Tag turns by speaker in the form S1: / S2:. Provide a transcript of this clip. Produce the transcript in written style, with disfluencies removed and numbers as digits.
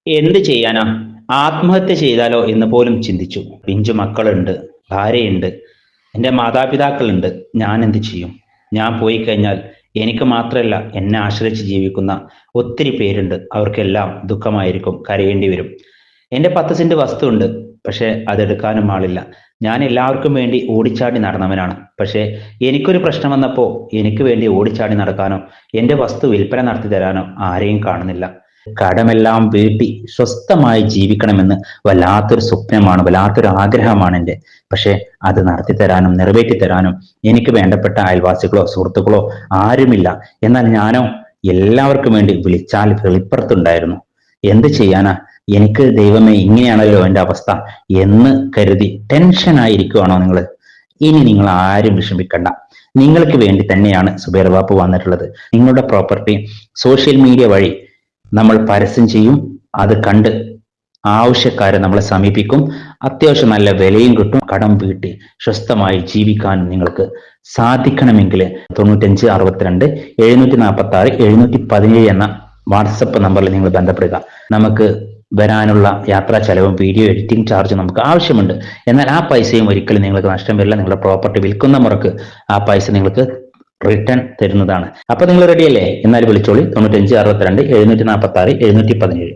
S1: എന്ത് ചെയ്യാനാ? ആത്മഹത്യ ചെയ്താലോ എന്ന് പോലും ചിന്തിച്ചു. പിഞ്ചു മക്കളുണ്ട്, ഭാര്യയുണ്ട്, എൻ്റെ മാതാപിതാക്കളുണ്ട്. ഞാൻ എന്ത് ചെയ്യും? ഞാൻ പോയി കഴിഞ്ഞാൽ എനിക്ക് മാത്രമല്ല എന്നെ ആശ്രയിച്ച് ജീവിക്കുന്ന ഒത്തിരി പേരുണ്ട്. അവർക്കെല്ലാം ദുഃഖമായിരിക്കും, കരയേണ്ടി വരും. എൻ്റെ 10 സെന്റ് വസ്തുവുണ്ട്. പക്ഷേ അതെടുക്കാനും ആളില്ല. ഞാൻ എല്ലാവർക്കും വേണ്ടി ഓടിച്ചാടി നടന്നവനാണ്. പക്ഷേ എനിക്കൊരു പ്രശ്നം വന്നപ്പോ എനിക്ക് വേണ്ടി ഓടിച്ചാടി നടക്കാനോ എൻ്റെ വസ്തു വിൽപ്പന നടത്തി തരാനോ ആരെയും കാണുന്നില്ല. കടമെല്ലാം വീട്ടി സ്വസ്ഥമായി ജീവിക്കണമെന്ന് വല്ലാത്തൊരു സ്വപ്നമാണ്, വല്ലാത്തൊരു ആഗ്രഹമാണ് എൻ്റെ. പക്ഷേ അത് നടത്തി തരാനും നിറവേറ്റി തരാനും എനിക്ക് വേണ്ടപ്പെട്ട അയൽവാസികളോ സുഹൃത്തുക്കളോ ആരുമില്ല. എന്നാൽ ഞാനോ എല്ലാവർക്കും വേണ്ടി വിളിച്ചാൽ വെളിപ്പുറത്തുണ്ടായിരുന്നു. എന്ത് ചെയ്യാനാ? എനിക്ക് ദൈവമേ ഇങ്ങനെയാണല്ലോ എൻ്റെ അവസ്ഥ എന്ന് കരുതി ടെൻഷനായിരിക്കുവാണോ നിങ്ങൾ? ഇനി നിങ്ങൾ ആരും വിഷമിക്കണ്ട. നിങ്ങൾക്ക് വേണ്ടി തന്നെയാണ് സുബൈർ ബാപ്പു വന്നിട്ടുള്ളത്. നിങ്ങളുടെ പ്രോപ്പർട്ടി സോഷ്യൽ മീഡിയ വഴി നമ്മൾ പരസ്യം ചെയ്യും. അത് കണ്ട് ആവശ്യക്കാരെ നമ്മളെ സമീപിക്കും. അത്യാവശ്യം നല്ല വിലയും കിട്ടും. കടം വീട്ടി സ്വസ്ഥമായി ജീവിക്കാൻ നിങ്ങൾക്ക് സാധിക്കണമെങ്കിൽ 9562 746 717 എന്ന വാട്സപ്പ് നമ്പറിൽ നിങ്ങൾ ബന്ധപ്പെടുക. നമുക്ക് വരാനുള്ള യാത്രാ ചെലവും വീഡിയോ എഡിറ്റിംഗ് ചാർജ് നമുക്ക് ആവശ്യമുണ്ട്. എന്നാൽ ആ പൈസയും ഒരിക്കലും നിങ്ങൾക്ക് നഷ്ടം വരില്ല. നിങ്ങളുടെ പ്രോപ്പർട്ടി വിൽക്കുന്ന മുറക്ക് ആ പൈസ നിങ്ങൾക്ക് റിട്ടേൺ തരുന്നതാണ്. അപ്പൊ നിങ്ങൾ റെഡിയല്ലേ? എന്നാൽ വിളിച്ചോളി 9562 746 717.